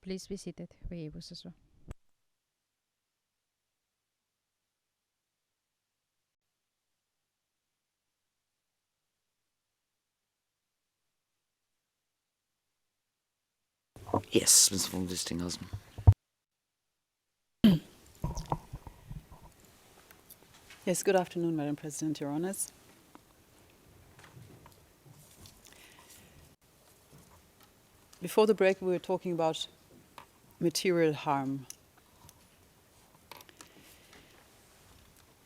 Please be seated. Oui, vous s'asseoir. Yes, Mr. von Wistinghausen. Yes, good afternoon, Madam President, Your Honours. Before the break, we were talking about material harm.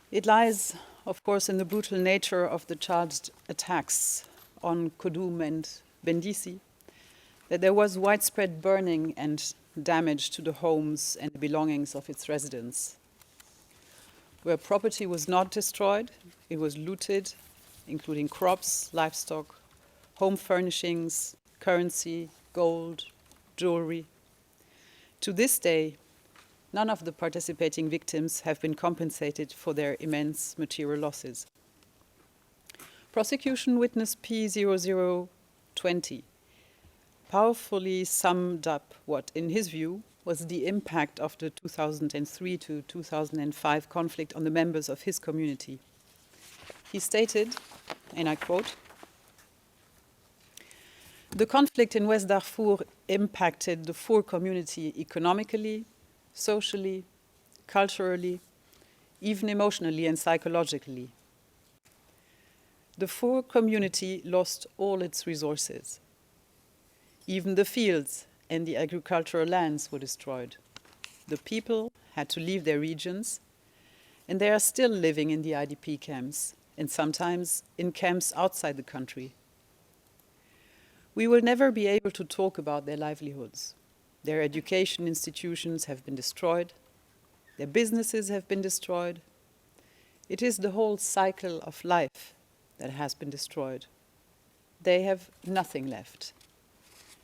It lies, of course, in the brutal nature of the charged attacks on Kudum and Bendisi, that there was widespread burning and damage to the homes and the belongings of its residents. Where property was not destroyed, it was looted, including crops, livestock, home furnishings, currency, gold, jewelry. To this day, none of the participating victims have been compensated for their immense material losses. Prosecution witness P0020 powerfully summed up what, in his view, was the impact of the 2003 to 2005 conflict on the members of his community. He stated, and I quote, "The conflict in West Darfur impacted the Fur community economically, socially, culturally, even emotionally and psychologically. The Fur community lost all its resources. Even the fields and the agricultural lands were destroyed. The people had to leave their regions, and they are still living in the IDP camps, and sometimes in camps outside the country. We will never be able to talk about their livelihoods. Their education institutions have been destroyed. Their businesses have been destroyed. It is the whole cycle of life that has been destroyed. They have nothing left."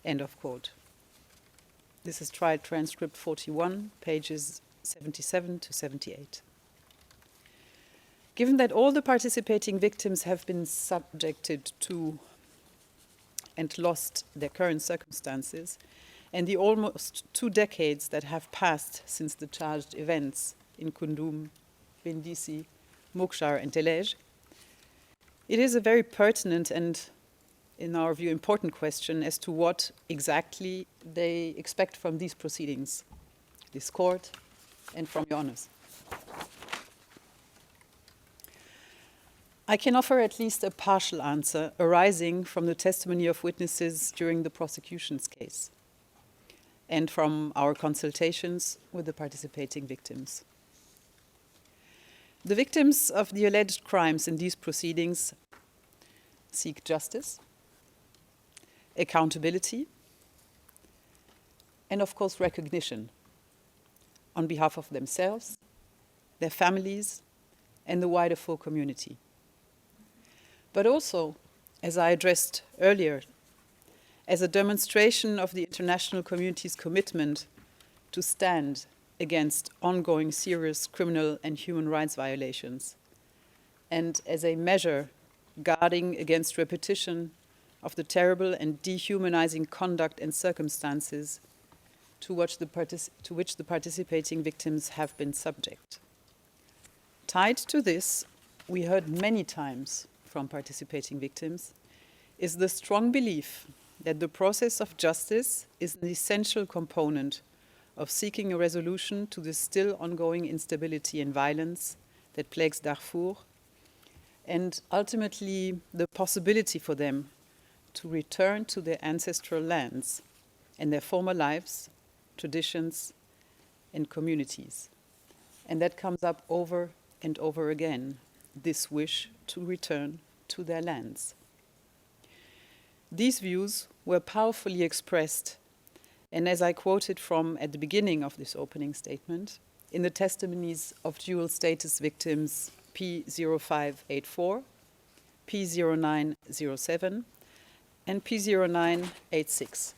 End of quote. This is trial transcript 41, pages 77 to 78. Given that all the participating victims have been subjected to and lost their current circumstances, and the almost 2 decades that have passed since the charged events in Kundum, Bendisi, Mokshar, and Telej, it is a very pertinent and, in our view, important question as to what exactly they expect from these proceedings, this court, and from Your Honours. I can offer at least a partial answer arising from the testimony of witnesses during the prosecution's case and from our consultations with the participating victims. The victims of the alleged crimes in these proceedings seek justice, accountability, and of course recognition on behalf of themselves, their families, and the wider Fur community. But also, as I addressed earlier, as a demonstration of the international community's commitment to stand against ongoing serious criminal and human rights violations, and as a measure guarding against repetition of the terrible and dehumanizing conduct and circumstances to which the participating victims have been subject. Tied to this, we heard many times from participating victims, is the strong belief that the process of justice is an essential component of seeking a resolution to the still ongoing instability and violence that plagues Darfur, and ultimately the possibility for them to return to their ancestral lands and their former lives, traditions, and communities. And that comes up over and over again, this wish to return to their lands. These views were powerfully expressed, and as I quoted from at the beginning of this opening statement, in the testimonies of dual status victims P0584, P0907, and P0986.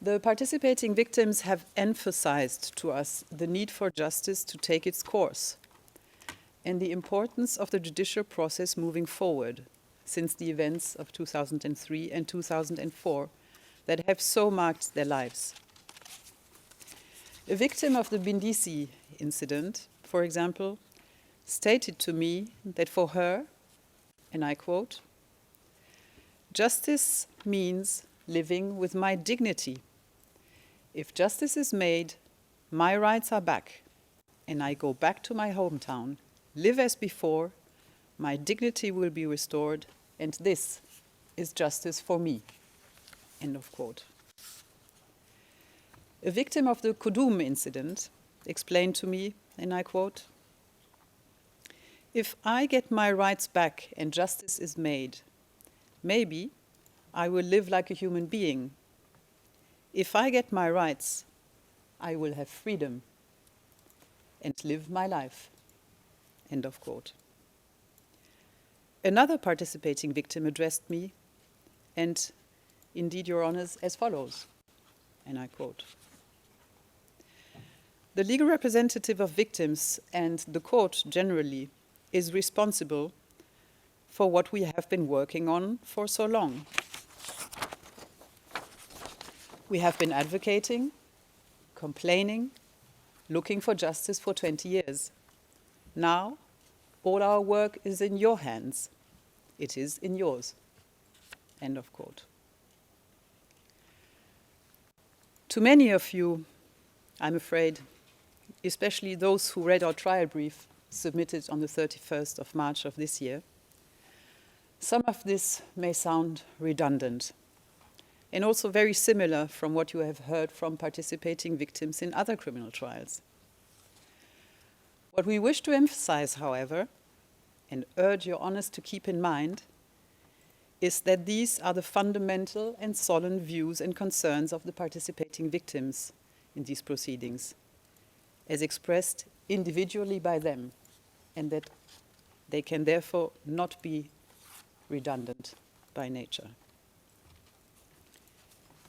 The participating victims have emphasized to us the need for justice to take its course and the importance of the judicial process moving forward since the events of 2003 and 2004 that have so marked their lives. A victim of the Bindisi incident, for example, stated to me that for her, and I quote, "Justice means living with my dignity. If justice is made, my rights are back, and I go back to my hometown, live as before, my dignity will be restored, and this is justice for me." End of quote. A victim of the Kudum incident explained to me, and I quote, "If I get my rights back and justice is made, maybe I will live like a human being. If I get my rights, I will have freedom and live my life." End of quote. Another participating victim addressed me, and indeed, Your Honours, as follows, and I quote, "The legal representative of victims and the court generally is responsible for what we have been working on for so long. We have been advocating, complaining, looking for justice for 20 years. Now, all our work is in your hands. It is in yours." End of quote. To many of you, I'm afraid, especially those who read our trial brief submitted on the 31st of March of this year, some of this may sound redundant and also very similar from what you have heard from participating victims in other criminal trials. What we wish to emphasize, however, and urge Your Honours to keep in mind, is that these are the fundamental and solemn views and concerns of the participating victims in these proceedings, as expressed individually by them, and that they can therefore not be redundant by nature.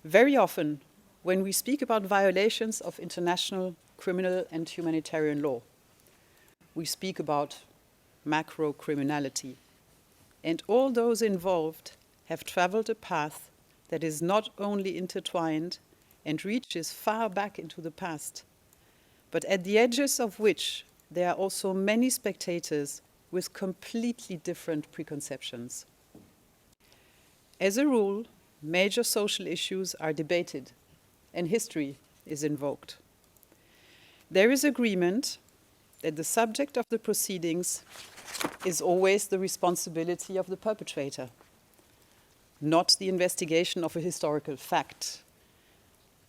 Very often, when we speak about violations of international criminal and humanitarian law, we speak about macro criminality, and all those involved have traveled a path that is not only intertwined and reaches far back into the past, but at the edges of which there are also many spectators with completely different preconceptions. As a rule, major social issues are debated and history is invoked. There is agreement that the subject of the proceedings is always the responsibility of the perpetrator, not the investigation of a historical fact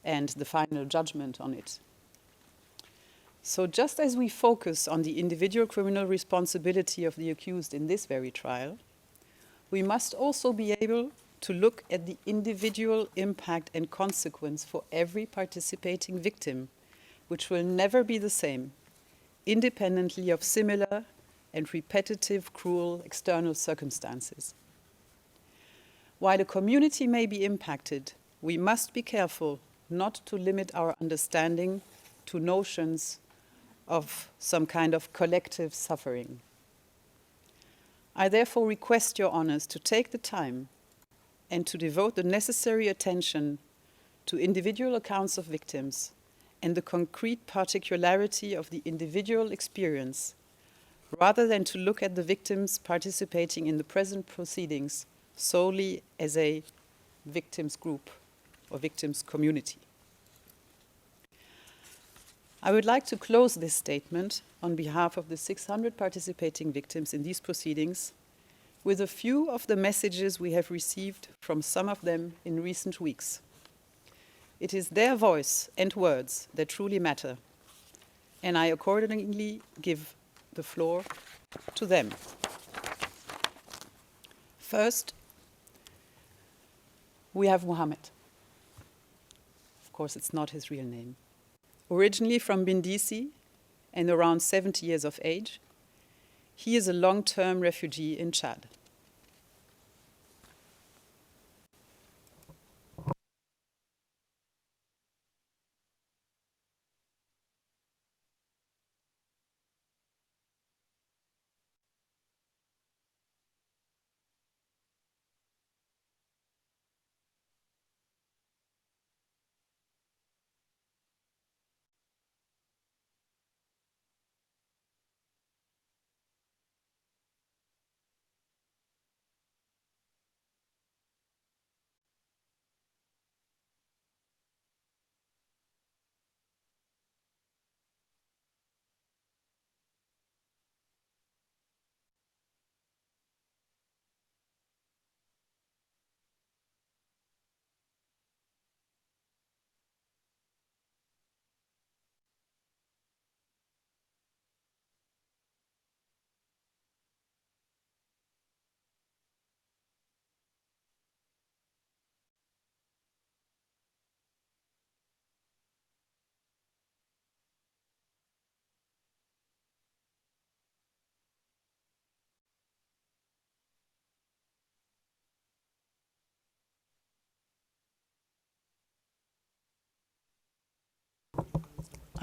and the final judgment on it. So just as we focus on the individual criminal responsibility of the accused in this very trial, we must also be able to look at the individual impact and consequence for every participating victim, which will never be the same, independently of similar and repetitive cruel external circumstances. While a community may be impacted, we must be careful not to limit our understanding to notions of some kind of collective suffering. I therefore request Your Honours to take the time and to devote the necessary attention to individual accounts of victims and the concrete particularity of the individual experience, rather than to look at the victims participating in the present proceedings solely as a victims group or victims community. I would like to close this statement on behalf of the 600 participating victims in these proceedings with a few of the messages we have received from some of them in recent weeks. It is their voice and words that truly matter, and I accordingly give the floor to them. First, we have Mohammed. Of course, it's not his real name. Originally from Bindisi and around 70 years of age, he is a long-term refugee in Chad.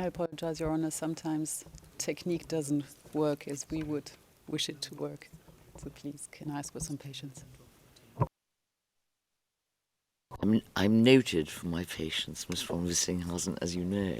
I apologize, Your Honor. Sometimes technique doesn't work as we would wish it to work. So please, can I ask for some patience? I'm noted for my patience, Miss von Wissinghausen, as you know.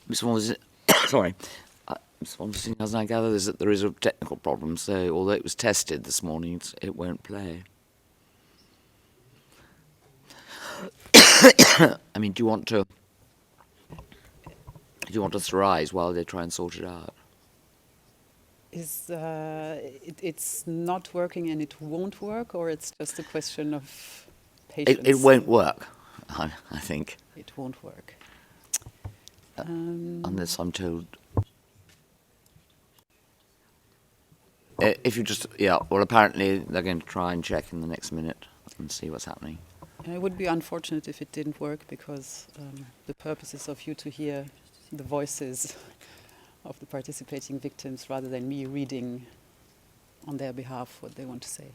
Miss von sorry. Miss von Wissinghausen, I gather there is a technical problem, so although it was tested this morning, it won't play. I mean, do you want us to rise while they try and sort it out? It's not working and it won't work, or it's just a question of patience? It won't work, I think. It won't work. Unless I'm told. If you just, well, apparently they're going to try and check in the next minute and see what's happening. It would be unfortunate if it didn't work, because the purpose is of you to hear the voices of the participating victims rather than me reading on their behalf what they want to say.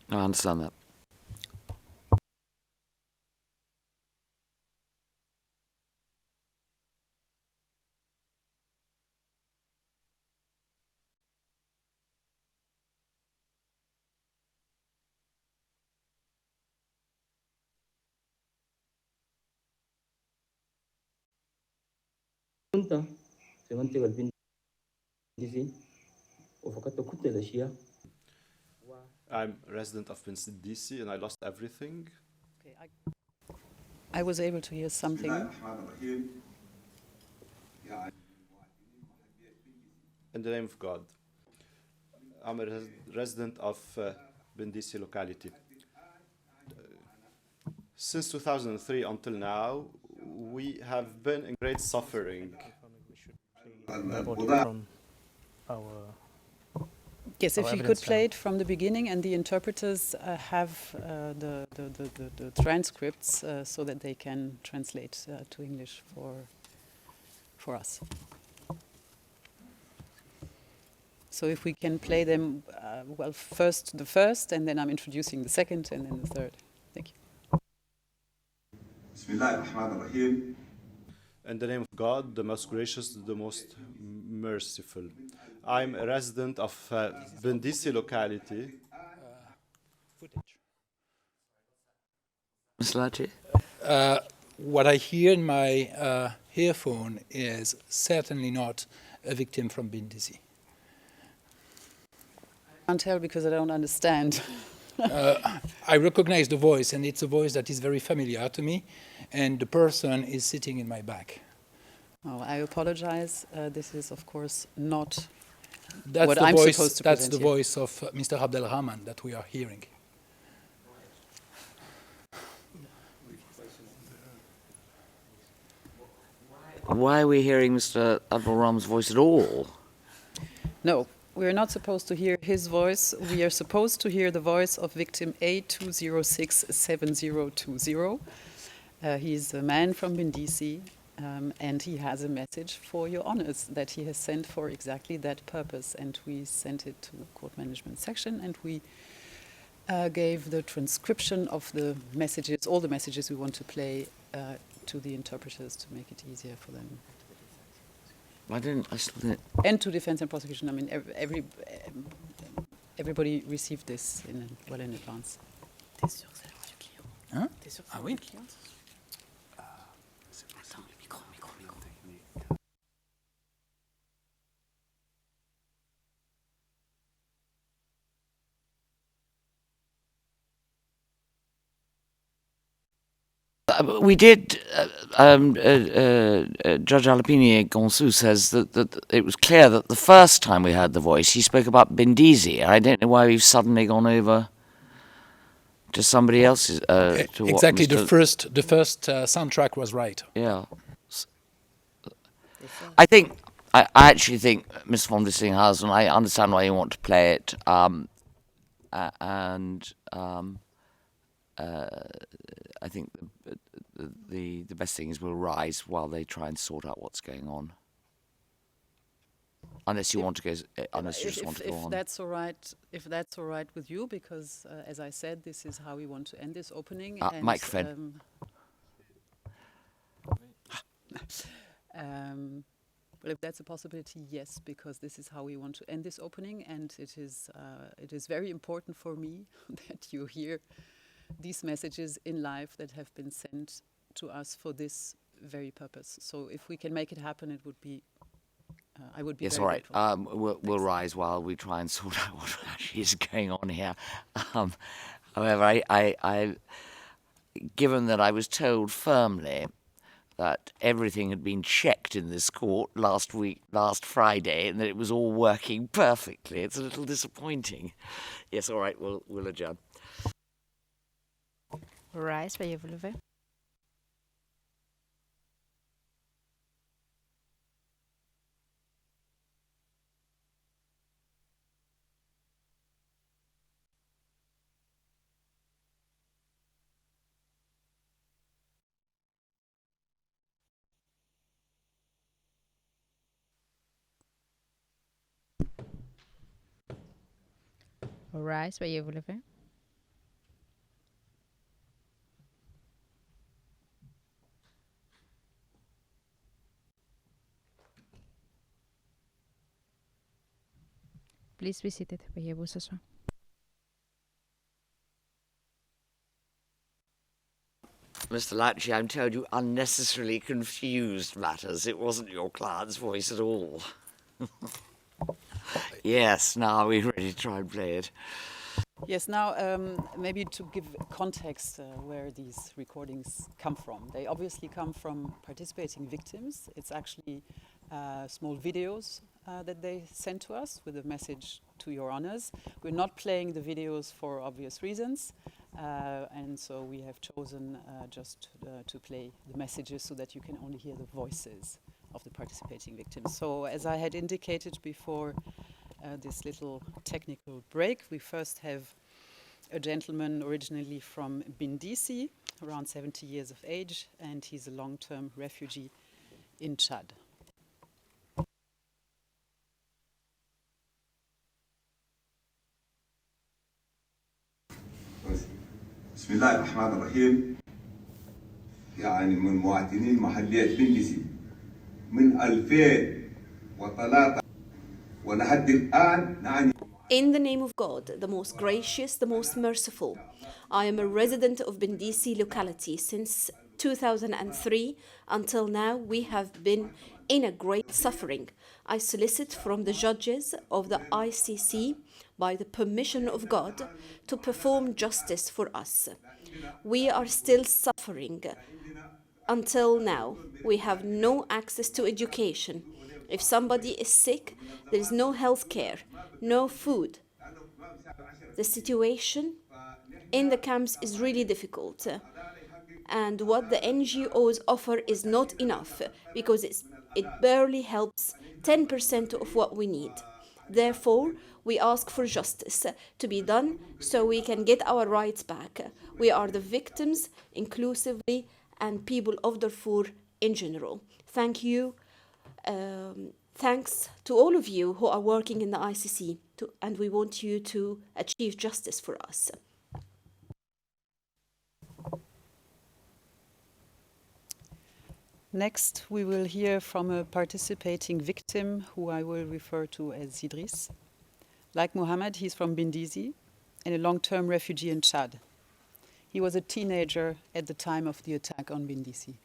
I understand that. I'm a resident of DC and I lost everything. Okay, I was able to hear something. In the name of God. I'm a resident of Bindisi locality. Since 2003 until now, we have been in great suffering. Yes, if you could play it from the beginning, and the interpreters have the transcripts so that they can translate to English for us. So if we can play them, well, first the first, and then I'm introducing the second, and then the third. Thank you. In the name of God, the most gracious, the most merciful. I'm a resident of Bindisi locality. Ms. Lati? What I hear in my earphone is certainly not a victim from Bindisi. I can't tell because I don't understand. I recognize the voice, and it's a voice that is very familiar to me, and the person is sitting in my back. Oh, I apologize. This is, of course, not That's what the I'm voice, supposed to that's present the here. voice of Mr. Abd Al Rahman that we are hearing. Why are we hearing Mr. Abd Al Rahman's voice at all? No, we're not supposed to hear his voice. We are supposed to hear the voice of victim A2067020. He's a man from Bindisi, and he has a message for your honors that he has sent for exactly that purpose. And we sent it to the court management section, and we gave the transcription of the messages, all the messages we want to play, to the interpreters to make it easier for them. I still didn't. And to defense and prosecution. I mean, everybody received this well in advance. T'es sûr que c'est le du client? Hein? T'es sûr que c'est le du client? Attends, le micro. We did. Judge Alapini Gonsu says that it was clear that the first time we heard the voice, he spoke about Bindisi. I don't know why we've suddenly gone over to somebody else's. Exactly, the first soundtrack was right. Yeah. I actually think, Ms. von Dissinghausen, I understand why you want to play it, and I think the best thing is we'll rise while they try and sort out what's going on. Unless you want to go, unless you just want to go on. If that's all right with you, because as I said, this is how we want to end this opening. Microphone. Well, if that's a possibility, yes, because this is how we want to end this opening, and it is very important for me that you hear these messages in live that have been sent to us for this very purpose. So if we can make it happen, it would be, I would be yes, very all right. grateful. We'll rise while we try and sort out what actually is going on here. However, I given that I was told firmly that everything had been checked in this court last Friday, and that it was all working perfectly, it's a little disappointing. Yes, all right, we'll adjourn. Rise, veuillez vous lever. Rise, veuillez vous lever. Please be seated. Veuillez vous asseoir. Mr. Lachey, I'm told you unnecessarily confused matters. It wasn't your client's voice at all. Yes, now are we ready to try and play it? Yes, now maybe to give context where these recordings come from. They obviously come from participating victims. It's actually small videos that they sent to us with a message to your honors. We're not playing the videos for obvious reasons, and so we have chosen just to play the messages so that you can only hear the voices of the participating victims. So as I had indicated before this little technical break, we first have a gentleman originally from Bindisi, around 70 years of age, and he's a long-term refugee in Chad. بسم الله الرحمن الرحيم. يعني من مواطنين محلية بندسي من 2003 ونحد الآن نعني. In the name of God, the most gracious, the most merciful, I am a resident of Bindisi locality since 2003. Until now, we have been in a great suffering. I solicit from the judges of the ICC, by the permission of God, to perform justice for us. We are still suffering. Until now, we have no access to education. If somebody is sick, there is no health care, no food. The situation in the camps is really difficult. And what the NGOs offer is not enough, because it barely helps 10% of what we need. Therefore, we ask for justice to be done so we can get our rights back. We are the victims inclusively and people of Darfur in general. Thank you. Thanks to all of you who are working in the ICC, and we want you to achieve justice for us. Next, we will hear from a participating victim who I will refer to as Idris. Like Mohammed, he's from Bindisi and a long-term refugee in Chad. He was a teenager at the time of the attack on Bindisi.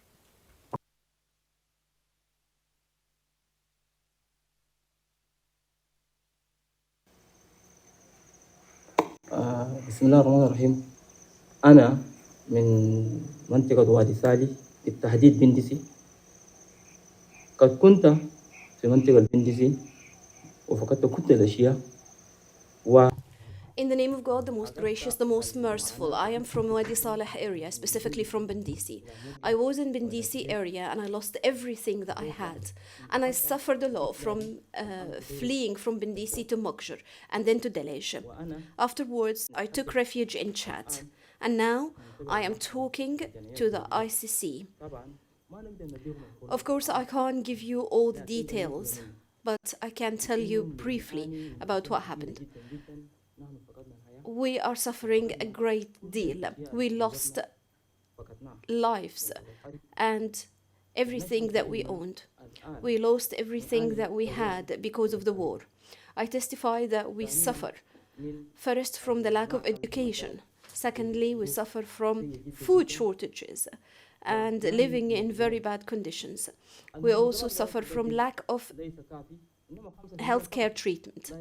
بسم الله الرحمن الرحيم. أنا من منطقة وادي سالي بالتحديد بندسي. قد كنت في منطقة البندسي وفقدت كل الأشياء. In the name of God, the most gracious, the most merciful, I am from Wadi Saleh area, specifically from Bindisi. I was in Bindisi area and I lost everything that I had. And I suffered a lot from fleeing from Bindisi to Mokjur and then to Delej. Afterwards, I took refuge in Chad. And now I am talking to the ICC. Of course, I can't give you all the details, but I can tell you briefly about what happened. We are suffering a great deal. We lost lives and everything that we owned. We lost everything that we had because of the war. I testify that we suffer first from the lack of education. Secondly, we suffer from food shortages and living in very bad conditions. We also suffer from lack of healthcare treatment.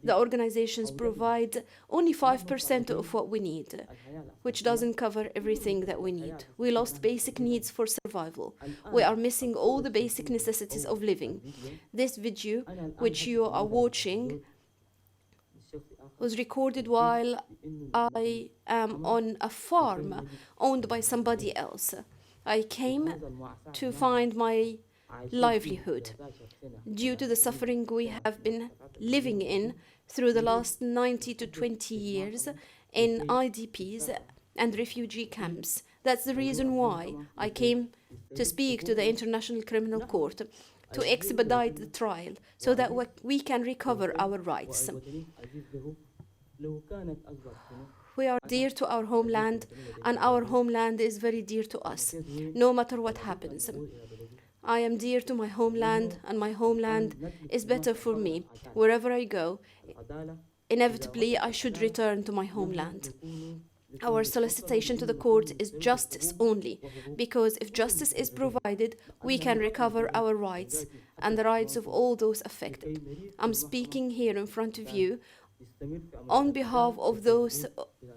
The organizations provide only 5% of what we need, which doesn't cover everything that we need. We lost basic needs for survival. We are missing all the basic necessities of living. This video, which you are watching, was recorded while I am on a farm owned by somebody else. I came to find my livelihood due to the suffering we have been living in through the last 90 to 20 years in IDPs and refugee camps. That's the reason why I came to speak to the International Criminal Court to expedite the trial so that we can recover our rights. We are dear to our homeland, and our homeland is very dear to us, no matter what happens. I am dear to my homeland, and my homeland is better for me. Wherever I go, inevitably I should return to my homeland. Our solicitation to the court is justice only, because if justice is provided, we can recover our rights and the rights of all those affected. I'm speaking here in front of you on behalf of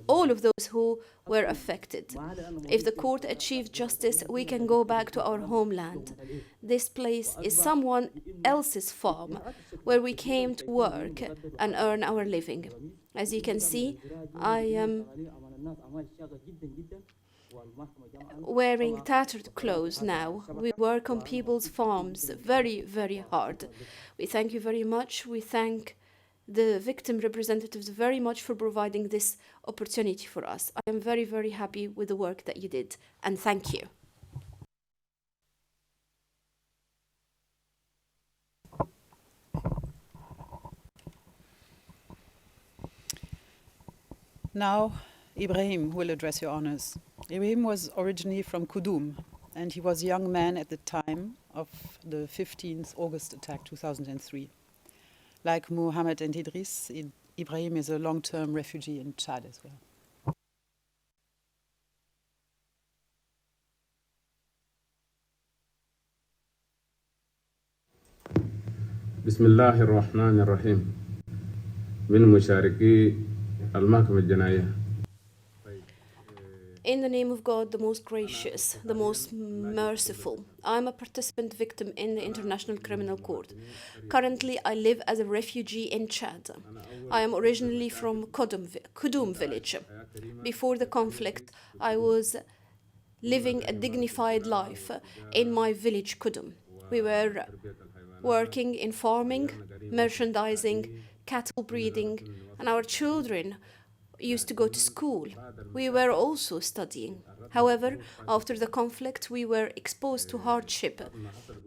all of those who were affected. If the court achieves justice, we can go back to our homeland. This place is someone else's farm where we came to work and earn our living. As you can see, I am wearing tattered clothes now. We work on people's farms very, very hard. We thank you very much. We thank the victim representatives very much for providing this opportunity for us. I am very, very happy with the work that you did, and thank you. Now, Ibrahim will address your honors. Ibrahim was originally from Kudum, and he was a young man at the time of the 15th August attack 2003. Like Mohammed and Idris, Ibrahim is a long-term refugee in Chad as well. بسم الله الرحمن الرحيم من مشاركي المحكمة الجنائية. In the name of God, the most gracious, the most merciful, I am a participant victim in the International Criminal Court. Currently, I live as a refugee in Chad. I am originally from Kudum village. Before the conflict, I was living a dignified life in my village Kudum. We were working in farming, merchandising, cattle breeding, and our children used to go to school. We were also studying. However, after the conflict, we were exposed to hardship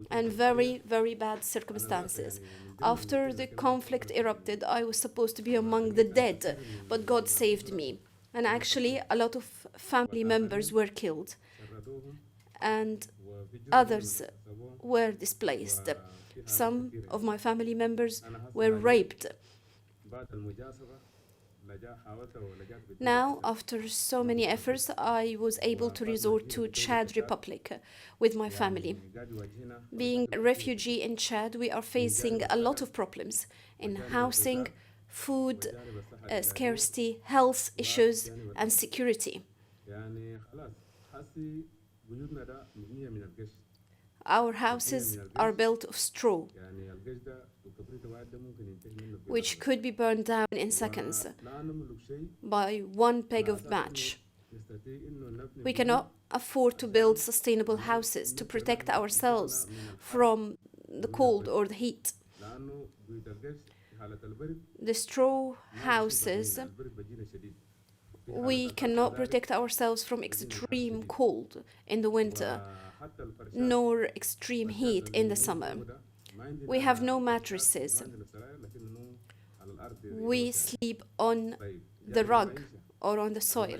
and very, very bad circumstances. After the conflict erupted, I was supposed to be among the dead, but God saved me. And actually, a lot of family members were killed, and others were displaced. Some of my family members were raped. Now, after so many efforts, I was able to resort to Chad Republic with my family. Being a refugee in Chad, we are facing a lot of problems in housing, food scarcity, health issues, and security. Our houses are built of straw, which could be burned down in seconds by one peg of match. We cannot afford to build sustainable houses to protect ourselves from the cold or the heat. The straw houses, we cannot protect ourselves from extreme cold in the winter, nor extreme heat in the summer. We have no mattresses. We sleep on the rug or on the soil.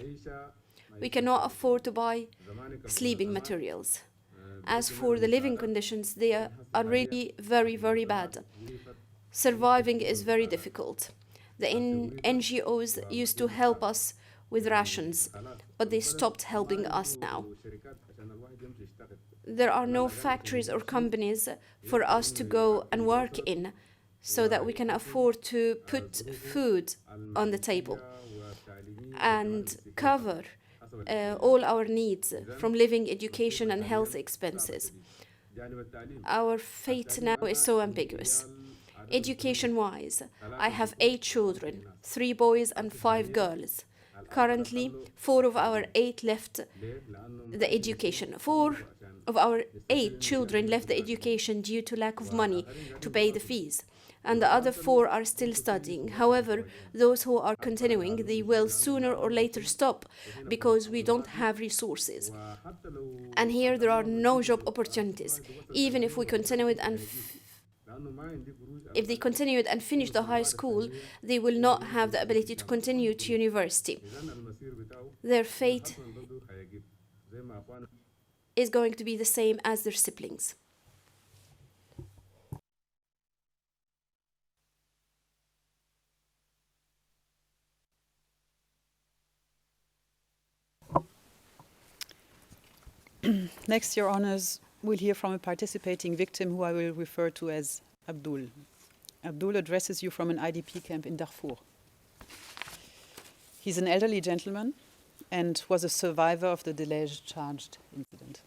We cannot afford to buy sleeping materials. As for the living conditions, they are really very, very bad. Surviving is very difficult. The NGOs used to help us with rations, but they stopped helping us now. There are no factories or companies for us to go and work in so that we can afford to put food on the table and cover all our needs from living, education, and health expenses. Our fate now is so ambiguous. Education-wise, I have 8 children, 3 boys and 5 girls. Currently, 4 of our 8 left the education. 4 of our 8 children left the education due to lack of money to pay the fees, and the other 4 are still studying. However, those who are continuing, they will sooner or later stop because we don't have resources. And here there are no job opportunities. Even if we continued and if they continued and finished the high school, they will not have the ability to continue to university. Their fate is going to be the same as their siblings. Next, Your Honours, we'll hear from a participating victim who I will refer to as Abdul. Abdul addresses you from an IDP camp in Darfur. He's an elderly gentleman and was a survivor of the delayed charged incident.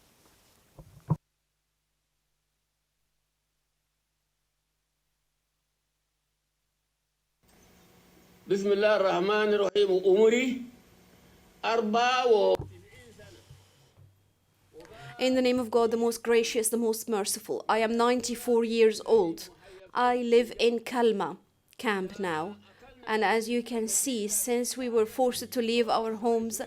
بسم الله الرحمن الرحيم أمري أربعة. In the name of God, the most gracious, the most merciful. I am 94 years old. I live in Kalma camp now. And as you can see, since we were forced to leave our homes,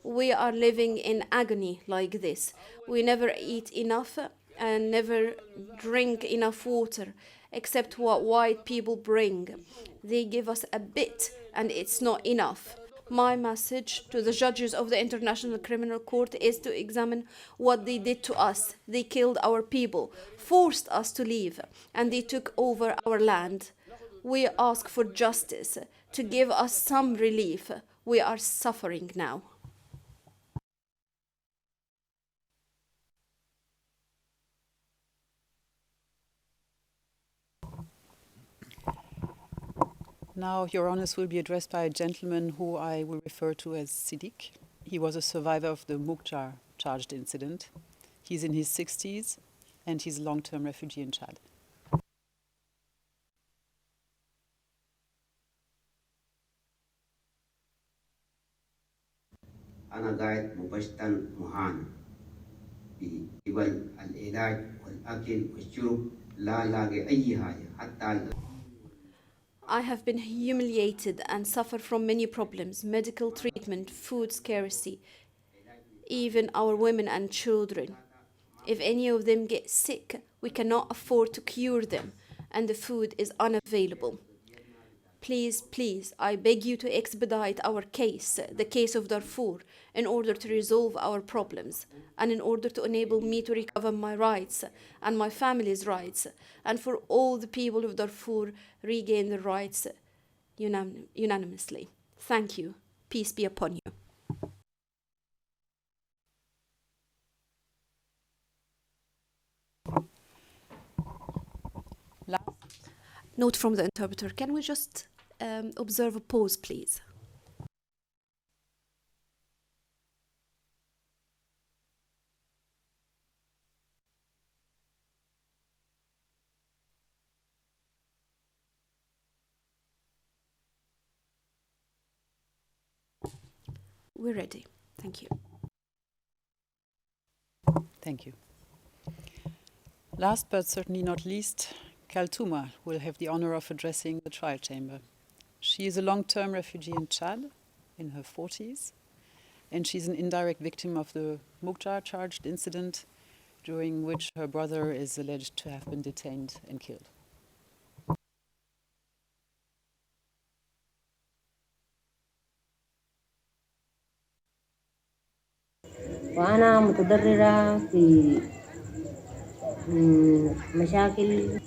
we are living in agony like this. We never eat enough and never drink enough water, except what white people bring. They give us a bit and it's not enough. My message to the judges of the International Criminal Court is to examine what they did to us. They killed our people, forced us to leave, and they took over our land. We ask for justice, to give us some relief. We are suffering now. Now, Your Honours will be addressed by a gentleman who I will refer to as Siddiq. He was a survivor of the Mukjar charged incident. He's in his 60s and he's a long-term refugee in Chad. أنا قاعد مبشتا مهان بقبل العلاج والأكل والشرب لا لاقي أي حاجة حتى I have been humiliated and suffer from many problems, medical treatment, food scarcity, even our women and children. If any of them get sick, we cannot afford to cure them, and the food is unavailable. Please, please, I beg you to expedite our case, the case of Darfur, in order to resolve our problems and in order to enable me to recover my rights and my family's rights, and for all the people of Darfur regain their rights unanimously. Thank you. Peace be upon you. Note from the interpreter, can we just observe a pause, please? We're ready. Thank you. Thank you. Last but certainly not least, Kaltouma will have the honor of addressing the trial chamber. She is a long-term refugee in Chad, in her 40s, and she's an indirect victim of the Mukhtar charged incident, during which her brother is alleged to have been detained and killed. وأنا متضررة في مشاكل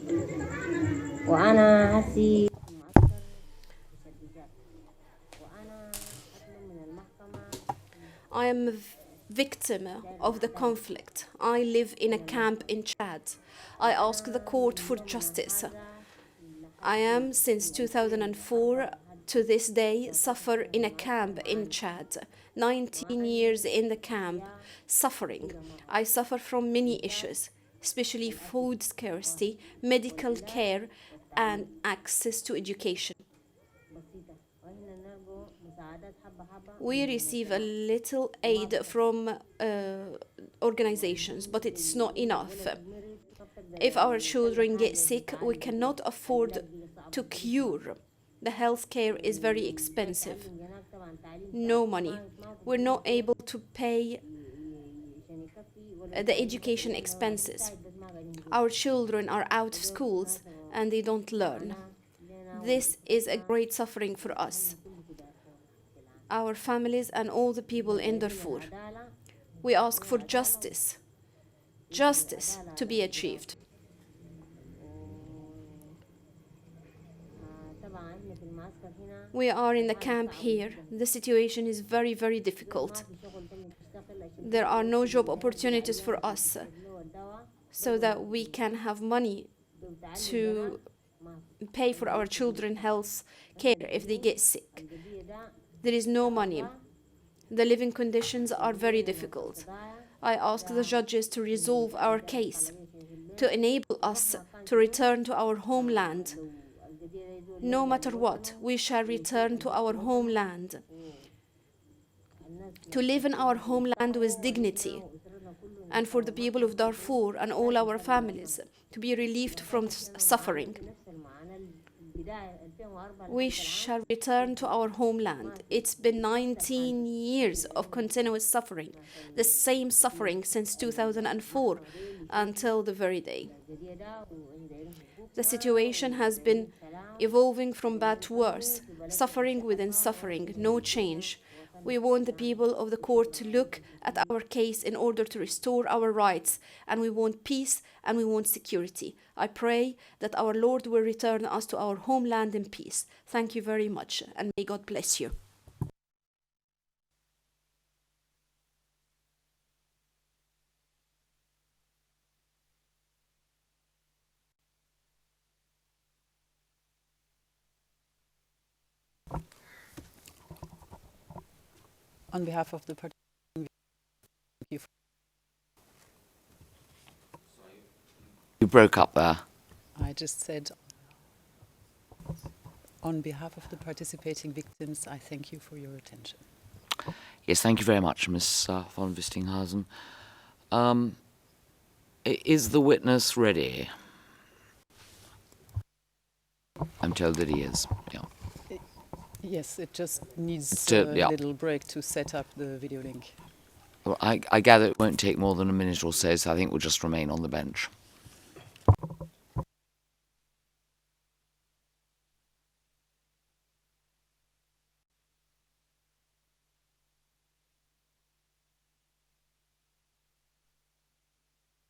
وأنا هسي I am a victim of the conflict. I live in a camp in Chad. I ask the court for justice. I am, since 2004 to this day, suffer in a camp in Chad. 19 years in the camp, suffering. I suffer from many issues, especially food scarcity, medical care, and access to education. We receive a little aid from organizations, but it's not enough. If our children get sick, we cannot afford to cure. The health care is very expensive. No money. We're not able to pay the education expenses. Our children are out of schools and they don't learn. This is a great suffering for us, our families, and all the people in Darfur. We ask for justice to be achieved. We are in the camp here. The situation is very, very difficult. There are no job opportunities for us so that we can have money to pay for our children's health care if they get sick. There is no money. The living conditions are very difficult. I ask the judges to resolve our case, to enable us to return to our homeland. No matter what, we shall return to our homeland, to live in our homeland with dignity, and for the people of Darfur and all our families to be relieved from suffering. We shall return to our homeland. It's been 19 years of continuous suffering, the same suffering since 2004 until the very day. The situation has been evolving from bad to worse, suffering within suffering, no change. We want the people of the court to look at our case in order to restore our rights, and we want peace and we want security. I pray that our Lord will return us to our homeland in peace. Thank you very much, and may God bless you. On behalf of the participants, thank you. You broke up there. I just said, on behalf of the participating victims, I thank you for your attention. Yes, thank you very much, Ms. von Wistinghausen. Is the witness ready? I'm told that he is. Yeah. Yes, it just needs yeah. a little break to set up the video link. I gather it won't take more than a minute or so, so I think we'll just remain on the bench.